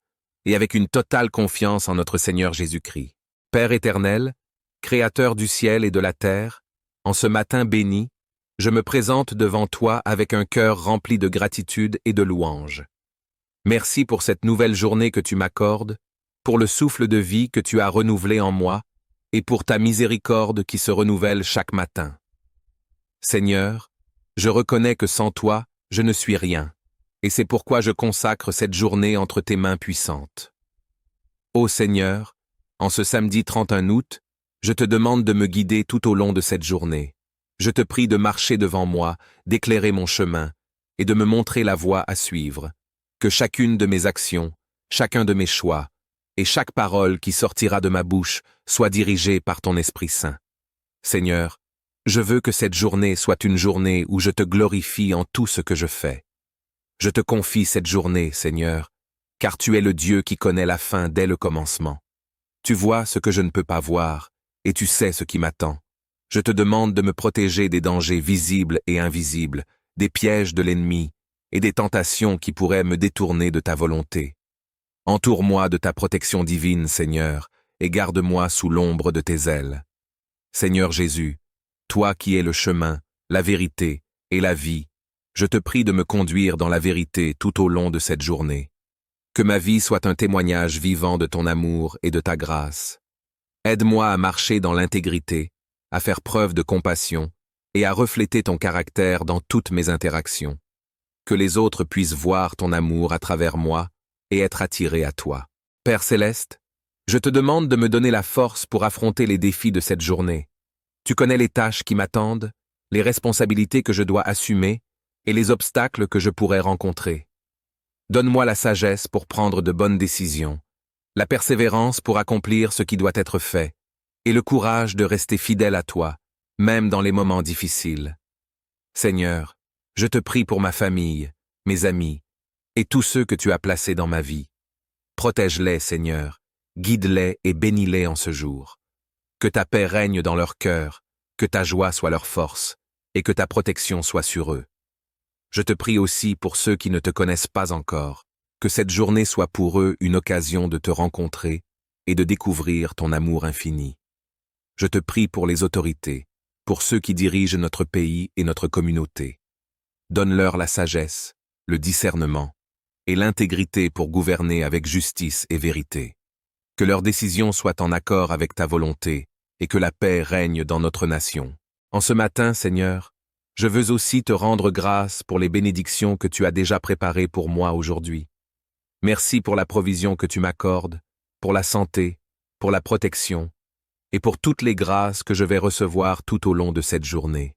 [SPEAKER 1] et avec une totale confiance en notre Seigneur Jésus-Christ. Père éternel, Créateur du ciel et de la terre, en ce matin béni, je me présente devant toi avec un cœur rempli de gratitude et de louange. Merci pour cette nouvelle journée que tu m'accordes, pour le souffle de vie que tu as renouvelé en moi, et pour ta miséricorde qui se renouvelle chaque matin. Seigneur, je reconnais que sans toi, je ne suis rien, et c'est pourquoi je consacre cette journée entre tes mains puissantes. Ô Seigneur, en ce samedi 31 août, je te demande de me guider tout au long de cette journée. Je te prie de marcher devant moi, d'éclairer mon chemin, et de me montrer la voie à suivre. Que chacune de mes actions, chacun de mes choix, et chaque parole qui sortira de ma bouche soit dirigée par ton Esprit Saint. Seigneur, je veux que cette journée soit une journée où je te glorifie en tout ce que je fais. Je te confie cette journée, Seigneur, car tu es le Dieu qui connaît la fin dès le commencement. Tu vois ce que je ne peux pas voir, et tu sais ce qui m'attend. Je te demande de me protéger des dangers visibles et invisibles, des pièges de l'ennemi, et des tentations qui pourraient me détourner de ta volonté. Entoure-moi de ta protection divine, Seigneur, et garde-moi sous l'ombre de tes ailes. Seigneur Jésus, toi qui es le chemin, la vérité et la vie, je te prie de me conduire dans la vérité tout au long de cette journée. Que ma vie soit un témoignage vivant de ton amour et de ta grâce. Aide-moi à marcher dans l'intégrité, à faire preuve de compassion et à refléter ton caractère dans toutes mes interactions. Que les autres puissent voir ton amour à travers moi et être attirés à toi. Père céleste, je te demande de me donner la force pour affronter les défis de cette journée. Tu connais les tâches qui m'attendent, les responsabilités que je dois assumer et les obstacles que je pourrais rencontrer. Donne-moi la sagesse pour prendre de bonnes décisions, la persévérance pour accomplir ce qui doit être fait, et le courage de rester fidèle à toi, même dans les moments difficiles. Seigneur, je te prie pour ma famille, mes amis, et tous ceux que tu as placés dans ma vie. Protège-les, Seigneur, guide-les et bénis-les en ce jour. Que ta paix règne dans leur cœur, que ta joie soit leur force, et que ta protection soit sur eux. Je te prie aussi pour ceux qui ne te connaissent pas encore, que cette journée soit pour eux une occasion de te rencontrer et de découvrir ton amour infini. Je te prie pour les autorités, pour ceux qui dirigent notre pays et notre communauté. Donne-leur la sagesse, le discernement et l'intégrité pour gouverner avec justice et vérité. Que leurs décisions soient en accord avec ta volonté et que la paix règne dans notre nation. En ce matin, Seigneur, je veux aussi te rendre grâce pour les bénédictions que tu as déjà préparées pour moi aujourd'hui. Merci pour la provision que tu m'accordes, pour la santé, pour la protection, et pour toutes les grâces que je vais recevoir tout au long de cette journée.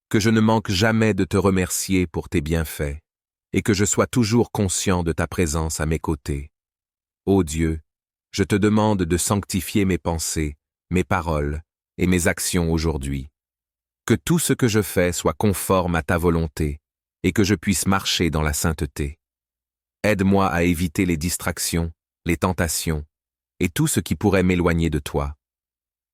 [SPEAKER 1] Que je ne manque jamais de te remercier pour tes bienfaits, et que je sois toujours conscient de ta présence à mes côtés. Ô Dieu, je te demande de sanctifier mes pensées, mes paroles et mes actions aujourd'hui. Que tout ce que je fais soit conforme à ta volonté et que je puisse marcher dans la sainteté. Aide-moi à éviter les distractions, les tentations et tout ce qui pourrait m'éloigner de toi.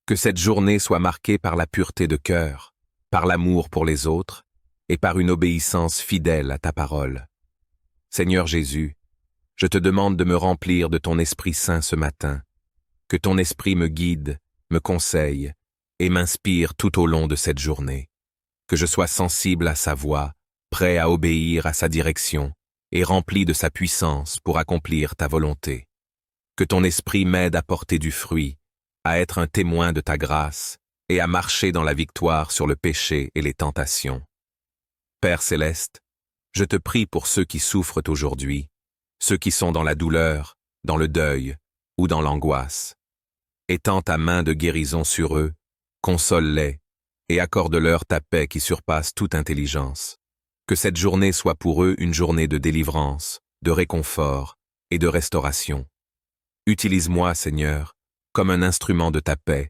[SPEAKER 1] Que cette journée soit marquée par la pureté de cœur, par l'amour pour les autres et par une obéissance fidèle à ta parole. Seigneur Jésus, je te demande de me remplir de ton Esprit Saint ce matin. Que ton Esprit me guide, me conseille et m'inspire tout au long de cette journée. Que je sois sensible à sa voix, prêt à obéir à sa direction et rempli de sa puissance pour accomplir ta volonté. Que ton esprit m'aide à porter du fruit, à être un témoin de ta grâce et à marcher dans la victoire sur le péché et les tentations. Père céleste, je te prie pour ceux qui souffrent aujourd'hui, ceux qui sont dans la douleur, dans le deuil ou dans l'angoisse. Étends ta main de guérison sur eux, console-les et accorde-leur ta paix qui surpasse toute intelligence. Que cette journée soit pour eux une journée de délivrance, de réconfort et de restauration. Utilise-moi, Seigneur, comme un instrument de ta paix,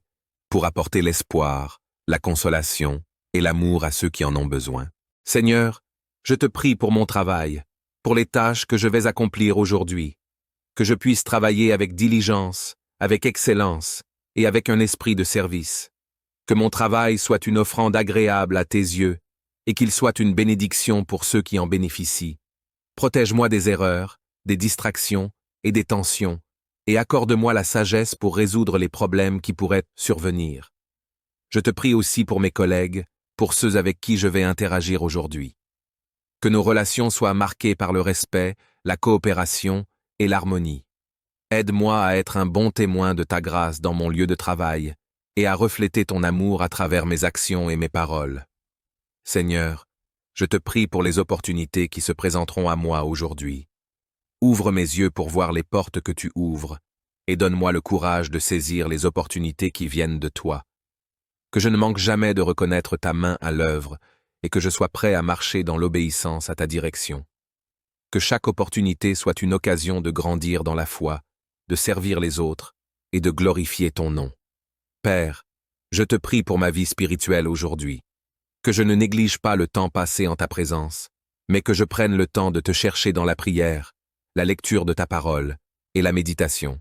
[SPEAKER 1] pour apporter l'espoir, la consolation et l'amour à ceux qui en ont besoin. Seigneur, je te prie pour mon travail, pour les tâches que je vais accomplir aujourd'hui, que je puisse travailler avec diligence, avec excellence et avec un esprit de service. Que mon travail soit une offrande agréable à tes yeux et qu'il soit une bénédiction pour ceux qui en bénéficient. Protège-moi des erreurs, des distractions et des tensions et accorde-moi la sagesse pour résoudre les problèmes qui pourraient survenir. Je te prie aussi pour mes collègues, pour ceux avec qui je vais interagir aujourd'hui. Que nos relations soient marquées par le respect, la coopération et l'harmonie. Aide-moi à être un bon témoin de ta grâce dans mon lieu de travail et à refléter ton amour à travers mes actions et mes paroles. Seigneur, je te prie pour les opportunités qui se présenteront à moi aujourd'hui. Ouvre mes yeux pour voir les portes que tu ouvres et donne-moi le courage de saisir les opportunités qui viennent de toi. Que je ne manque jamais de reconnaître ta main à l'œuvre et que je sois prêt à marcher dans l'obéissance à ta direction. Que chaque opportunité soit une occasion de grandir dans la foi, de servir les autres et de glorifier ton nom. Père, je te prie pour ma vie spirituelle aujourd'hui. Que je ne néglige pas le temps passé en ta présence, mais que je prenne le temps de te chercher dans la prière, la lecture de ta parole et la méditation.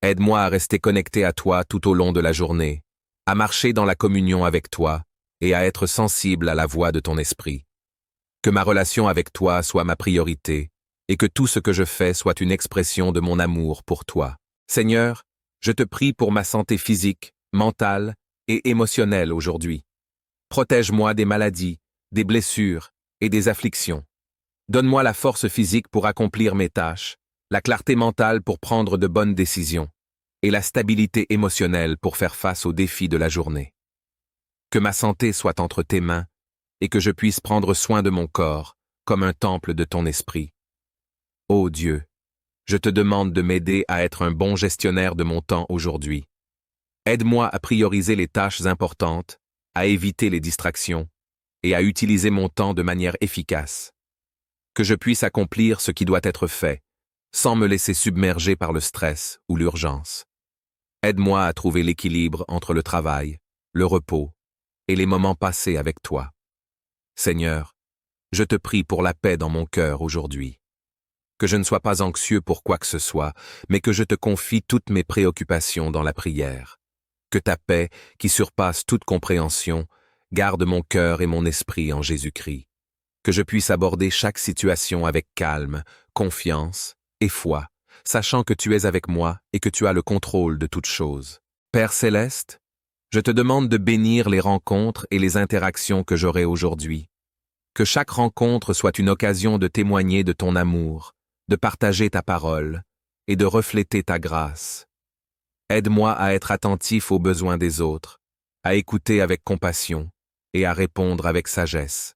[SPEAKER 1] Aide-moi à rester connecté à toi tout au long de la journée, à marcher dans la communion avec toi et à être sensible à la voix de ton esprit. Que ma relation avec toi soit ma priorité et que tout ce que je fais soit une expression de mon amour pour toi. Seigneur, je te prie pour ma santé physique, mentale et émotionnelle aujourd'hui. Protège-moi des maladies, des blessures et des afflictions. Donne-moi la force physique pour accomplir mes tâches, la clarté mentale pour prendre de bonnes décisions et la stabilité émotionnelle pour faire face aux défis de la journée. Que ma santé soit entre tes mains et que je puisse prendre soin de mon corps comme un temple de ton esprit. Ô Dieu, je te demande de m'aider à être un bon gestionnaire de mon temps aujourd'hui. Aide-moi à prioriser les tâches importantes, à éviter les distractions et à utiliser mon temps de manière efficace. Que je puisse accomplir ce qui doit être fait, sans me laisser submerger par le stress ou l'urgence. Aide-moi à trouver l'équilibre entre le travail, le repos et les moments passés avec toi. Seigneur, je te prie pour la paix dans mon cœur aujourd'hui. Que je ne sois pas anxieux pour quoi que ce soit, mais que je te confie toutes mes préoccupations dans la prière. Que ta paix, qui surpasse toute compréhension, garde mon cœur et mon esprit en Jésus-Christ. Que je puisse aborder chaque situation avec calme, confiance et foi, sachant que tu es avec moi et que tu as le contrôle de toutes choses. Père céleste, je te demande de bénir les rencontres et les interactions que j'aurai aujourd'hui. Que chaque rencontre soit une occasion de témoigner de ton amour, de partager ta parole et de refléter ta grâce. Aide-moi à être attentif aux besoins des autres, à écouter avec compassion et à répondre avec sagesse.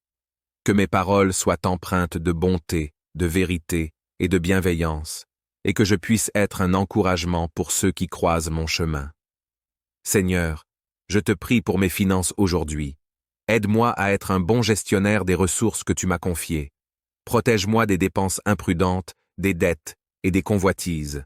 [SPEAKER 1] Que mes paroles soient empreintes de bonté, de vérité et de bienveillance, et que je puisse être un encouragement pour ceux qui croisent mon chemin. Seigneur, je te prie pour mes finances aujourd'hui. Aide-moi à être un bon gestionnaire des ressources que tu m'as confiées. Protège-moi des dépenses imprudentes, des dettes et des convoitises.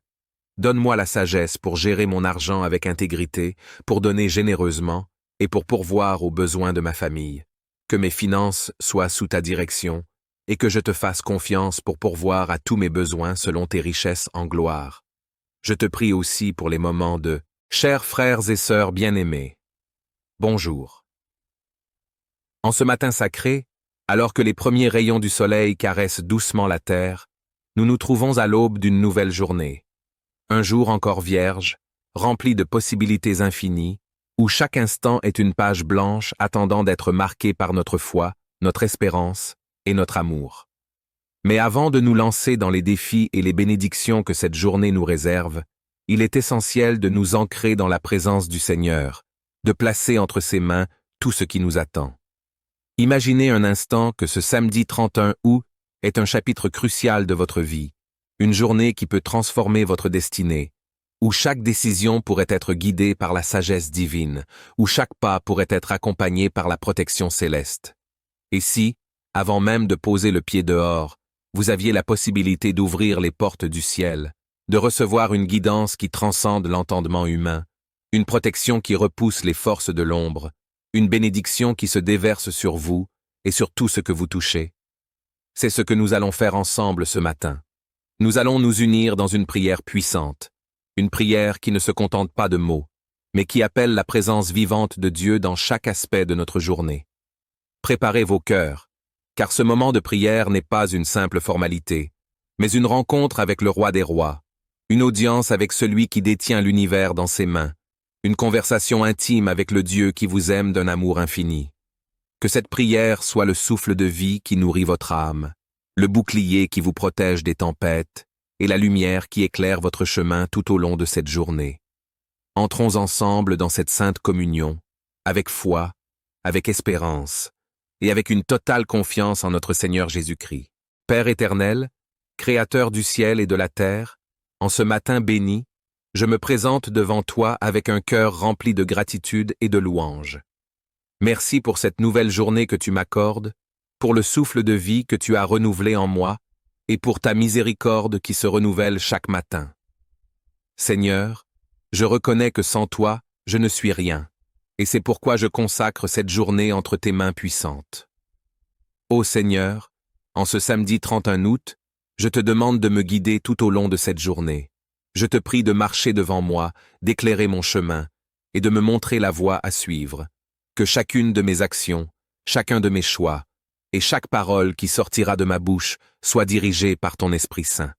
[SPEAKER 1] Donne-moi la sagesse pour gérer mon argent avec intégrité, pour donner généreusement et pour pourvoir aux besoins de ma famille. Que mes finances soient sous ta direction et que je te fasse confiance pour pourvoir à tous mes besoins selon tes richesses en gloire. Je te prie aussi pour les moments de « Chers frères et sœurs bien-aimés, bonjour ». En ce matin sacré, alors que les premiers rayons du soleil caressent doucement la terre, nous nous trouvons à l'aube d'une nouvelle journée. Un jour encore vierge, rempli de possibilités infinies, où chaque instant est une page blanche attendant d'être marquée par notre foi, notre espérance et notre amour. Mais avant de nous lancer dans les défis et les bénédictions que cette journée nous réserve, il est essentiel de nous ancrer dans la présence du Seigneur, de placer entre ses mains tout ce qui nous attend. Imaginez un instant que ce samedi 31 août est un chapitre crucial de votre vie, une journée qui peut transformer votre destinée, où chaque décision pourrait être guidée par la sagesse divine, où chaque pas pourrait être accompagné par la protection céleste. Et si, avant même de poser le pied dehors, vous aviez la possibilité d'ouvrir les portes du ciel, de recevoir une guidance qui transcende l'entendement humain, une protection qui repousse les forces de l'ombre, une bénédiction qui se déverse sur vous et sur tout ce que vous touchez. C'est ce que nous allons faire ensemble ce matin. Nous allons nous unir dans une prière puissante, une prière qui ne se contente pas de mots, mais qui appelle la présence vivante de Dieu dans chaque aspect de notre journée. Préparez vos cœurs, car ce moment de prière n'est pas une simple formalité, mais une rencontre avec le Roi des Rois, une audience avec celui qui détient l'univers dans ses mains, une conversation intime avec le Dieu qui vous aime d'un amour infini. Que cette prière soit le souffle de vie qui nourrit votre âme, le bouclier qui vous protège des tempêtes et la lumière qui éclaire votre chemin tout au long de cette journée. Entrons ensemble dans cette sainte communion, avec foi, avec espérance et avec une totale confiance en notre Seigneur Jésus-Christ. Père éternel, Créateur du ciel et de la terre, en ce matin béni, je me présente devant toi avec un cœur rempli de gratitude et de louange. Merci pour cette nouvelle journée que tu m'accordes, pour le souffle de vie que tu as renouvelé en moi, et pour ta miséricorde qui se renouvelle chaque matin. Seigneur, je reconnais que sans toi, je ne suis rien, et c'est pourquoi je consacre cette journée entre tes mains puissantes. Ô Seigneur, en ce samedi 31 août, je te demande de me guider tout au long de cette journée. Je te prie de marcher devant moi, d'éclairer mon chemin, et de me montrer la voie à suivre. Que chacune de mes actions, chacun de mes choix, et chaque parole qui sortira de ma bouche soit dirigée par ton Esprit Saint.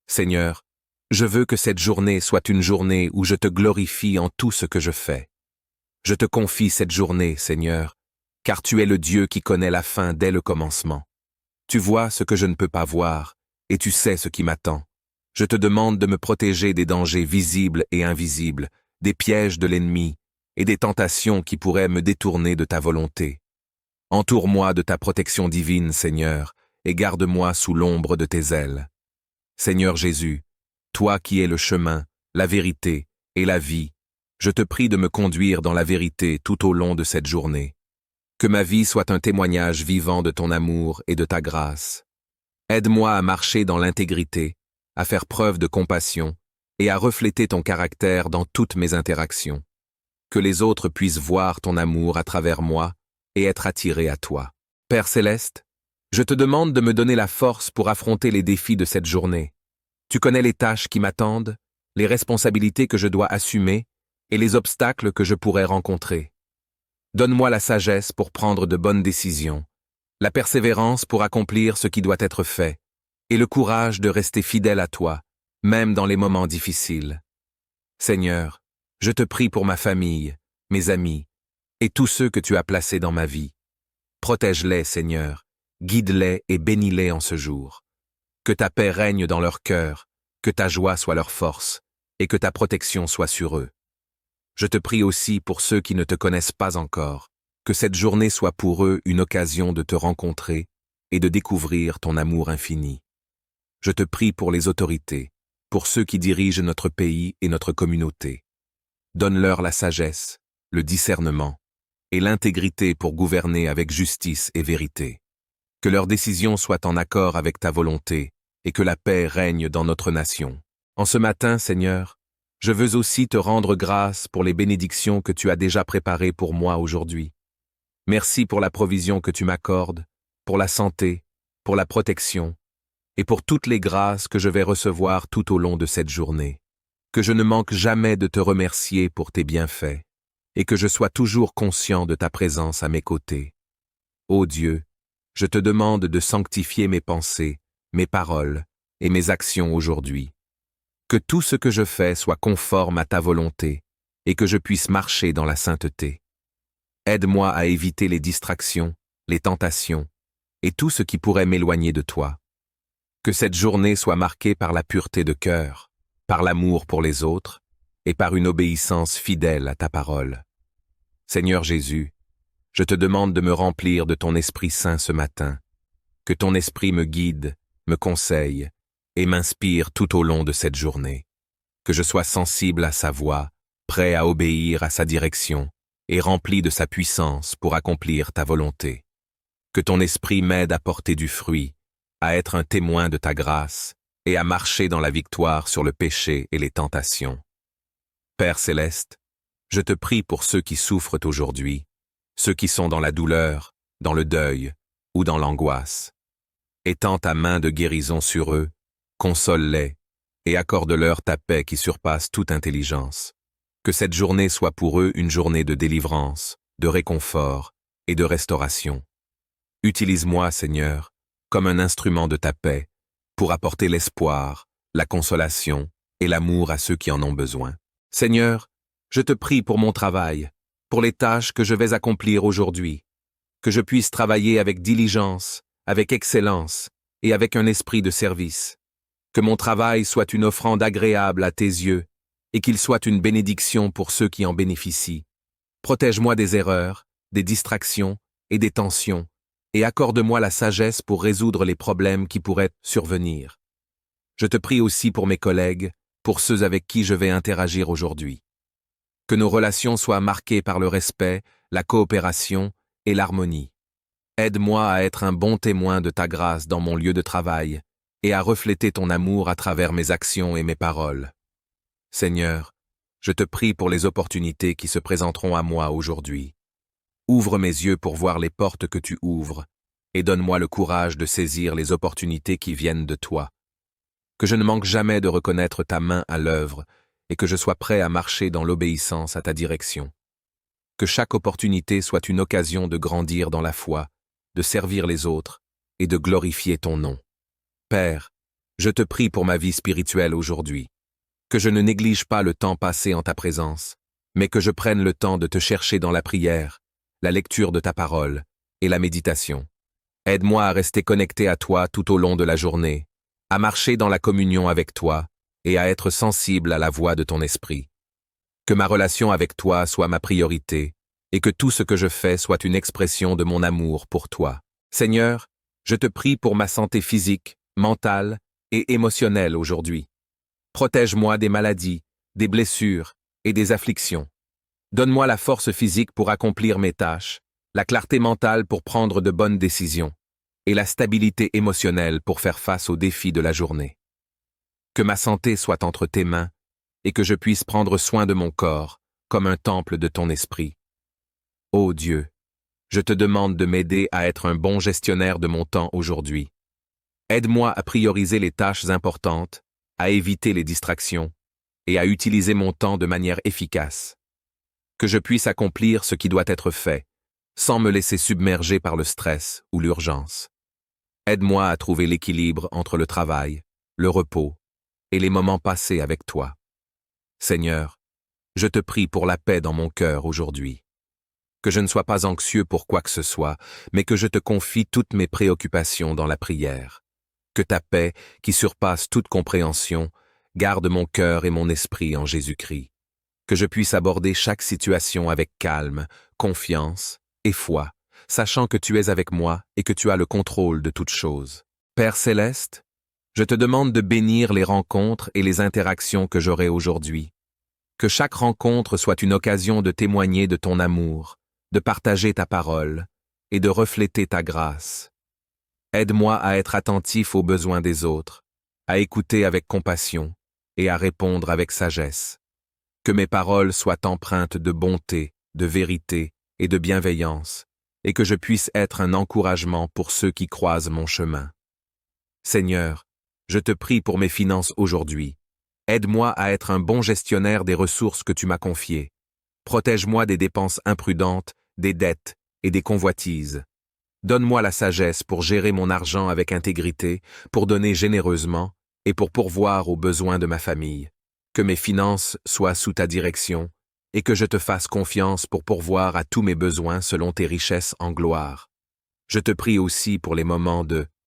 [SPEAKER 1] Seigneur, je veux que cette journée soit une journée où je te glorifie en tout ce que je fais. Je te confie cette journée, Seigneur, car tu es le Dieu qui connaît la fin dès le commencement. Tu vois ce que je ne peux pas voir, et tu sais ce qui m'attend. Je te demande de me protéger des dangers visibles et invisibles, des pièges de l'ennemi, et des tentations qui pourraient me détourner de ta volonté. Entoure-moi de ta protection divine, Seigneur, et garde-moi sous l'ombre de tes ailes. Seigneur Jésus, toi qui es le chemin, la vérité et la vie, je te prie de me conduire dans la vérité tout au long de cette journée. Que ma vie soit un témoignage vivant de ton amour et de ta grâce. Aide-moi à marcher dans l'intégrité, à faire preuve de compassion et à refléter ton caractère dans toutes mes interactions. Que les autres puissent voir ton amour à travers moi et être attirés à toi. Père céleste, je te demande de me donner la force pour affronter les défis de cette journée. Tu connais les tâches qui m'attendent, les responsabilités que je dois assumer et les obstacles que je pourrais rencontrer. Donne-moi la sagesse pour prendre de bonnes décisions, la persévérance pour accomplir ce qui doit être fait, et le courage de rester fidèle à toi, même dans les moments difficiles. Seigneur, je te prie pour ma famille, mes amis, et tous ceux que tu as placés dans ma vie. Protège-les, Seigneur, guide-les et bénis-les en ce jour. Que ta paix règne dans leur cœur, que ta joie soit leur force, et que ta protection soit sur eux. Je te prie aussi pour ceux qui ne te connaissent pas encore, que cette journée soit pour eux une occasion de te rencontrer et de découvrir ton amour infini. Je te prie pour les autorités, pour ceux qui dirigent notre pays et notre communauté. Donne-leur la sagesse, le discernement et l'intégrité pour gouverner avec justice et vérité. Que leurs décisions soient en accord avec ta volonté et que la paix règne dans notre nation. En ce matin, Seigneur, je veux aussi te rendre grâce pour les bénédictions que tu as déjà préparées pour moi aujourd'hui. Merci pour la provision que tu m'accordes, pour la santé, pour la protection, et pour toutes les grâces que je vais recevoir tout au long de cette journée. Que je ne manque jamais de te remercier pour tes bienfaits, et que je sois toujours conscient de ta présence à mes côtés. Ô Dieu, je te demande de sanctifier mes pensées, mes paroles et mes actions aujourd'hui. Que tout ce que je fais soit conforme à ta volonté et que je puisse marcher dans la sainteté. Aide-moi à éviter les distractions, les tentations et tout ce qui pourrait m'éloigner de toi. Que cette journée soit marquée par la pureté de cœur, par l'amour pour les autres et par une obéissance fidèle à ta parole. Seigneur Jésus, je te demande de me remplir de ton Esprit Saint ce matin. Que ton Esprit me guide, me conseille et m'inspire tout au long de cette journée. Que je sois sensible à sa voix, prêt à obéir à sa direction et rempli de sa puissance pour accomplir ta volonté. Que ton esprit m'aide à porter du fruit, à être un témoin de ta grâce et à marcher dans la victoire sur le péché et les tentations. Père céleste, je te prie pour ceux qui souffrent aujourd'hui, ceux qui sont dans la douleur, dans le deuil ou dans l'angoisse. Étends ta main de guérison sur eux, console-les et accorde-leur ta paix qui surpasse toute intelligence. Que cette journée soit pour eux une journée de délivrance, de réconfort et de restauration. Utilise-moi, Seigneur, comme un instrument de ta paix, pour apporter l'espoir, la consolation et l'amour à ceux qui en ont besoin. Seigneur, je te prie pour mon travail, pour les tâches que je vais accomplir aujourd'hui, que je puisse travailler avec diligence, avec excellence et avec un esprit de service. Que mon travail soit une offrande agréable à tes yeux et qu'il soit une bénédiction pour ceux qui en bénéficient. Protège-moi des erreurs, des distractions et des tensions et accorde-moi la sagesse pour résoudre les problèmes qui pourraient survenir. Je te prie aussi pour mes collègues, pour ceux avec qui je vais interagir aujourd'hui. Que nos relations soient marquées par le respect, la coopération et l'harmonie. Aide-moi à être un bon témoin de ta grâce dans mon lieu de travail et à refléter ton amour à travers mes actions et mes paroles. Seigneur, je te prie pour les opportunités qui se présenteront à moi aujourd'hui. Ouvre mes yeux pour voir les portes que tu ouvres et donne-moi le courage de saisir les opportunités qui viennent de toi. Que je ne manque jamais de reconnaître ta main à l'œuvre et que je sois prêt à marcher dans l'obéissance à ta direction. Que chaque opportunité soit une occasion de grandir dans la foi, de servir les autres et de glorifier ton nom. Père, je te prie pour ma vie spirituelle aujourd'hui, que je ne néglige pas le temps passé en ta présence, mais que je prenne le temps de te chercher dans la prière, la lecture de ta parole et la méditation. Aide-moi à rester connecté à toi tout au long de la journée, à marcher dans la communion avec toi et à être sensible à la voix de ton esprit. Que ma relation avec toi soit ma priorité et que tout ce que je fais soit une expression de mon amour pour toi. Seigneur, je te prie pour ma santé physique, mentale et émotionnelle aujourd'hui. Protège-moi des maladies, des blessures et des afflictions. Donne-moi la force physique pour accomplir mes tâches, la clarté mentale pour prendre de bonnes décisions et la stabilité émotionnelle pour faire face aux défis de la journée. Que ma santé soit entre tes mains et que je puisse prendre soin de mon corps comme un temple de ton esprit. Ô Dieu, je te demande de m'aider à être un bon gestionnaire de mon temps aujourd'hui. Aide-moi à prioriser les tâches importantes, à éviter les distractions et à utiliser mon temps de manière efficace. Que je puisse accomplir ce qui doit être fait, sans me laisser submerger par le stress ou l'urgence. Aide-moi à trouver l'équilibre entre le travail, le repos et les moments passés avec toi. Seigneur, je te prie pour la paix dans mon cœur aujourd'hui. Que je ne sois pas anxieux pour quoi que ce soit, mais que je te confie toutes mes préoccupations dans la prière. Que ta paix, qui surpasse toute compréhension, garde mon cœur et mon esprit en Jésus-Christ. Que je puisse aborder chaque situation avec calme, confiance et foi, sachant que tu es avec moi et que tu as le contrôle de toutes choses. Père céleste, je te demande de bénir les rencontres et les interactions que j'aurai aujourd'hui. Que chaque rencontre soit une occasion de témoigner de ton amour, de partager ta parole et de refléter ta grâce. Aide-moi à être attentif aux besoins des autres, à écouter avec compassion et à répondre avec sagesse. Que mes paroles soient empreintes de bonté, de vérité et de bienveillance, et que je puisse être un encouragement pour ceux qui croisent mon chemin. Seigneur, je te prie pour mes finances aujourd'hui. Aide-moi à être un bon gestionnaire des ressources que tu m'as confiées. Protège-moi des dépenses imprudentes, des dettes et des convoitises. Donne-moi la sagesse pour gérer mon argent avec intégrité, pour donner généreusement et pour pourvoir aux besoins de ma famille. Que mes finances soient sous ta direction et que je te fasse confiance pour pourvoir à tous mes besoins selon tes richesses en gloire. Je te prie aussi pour les moments de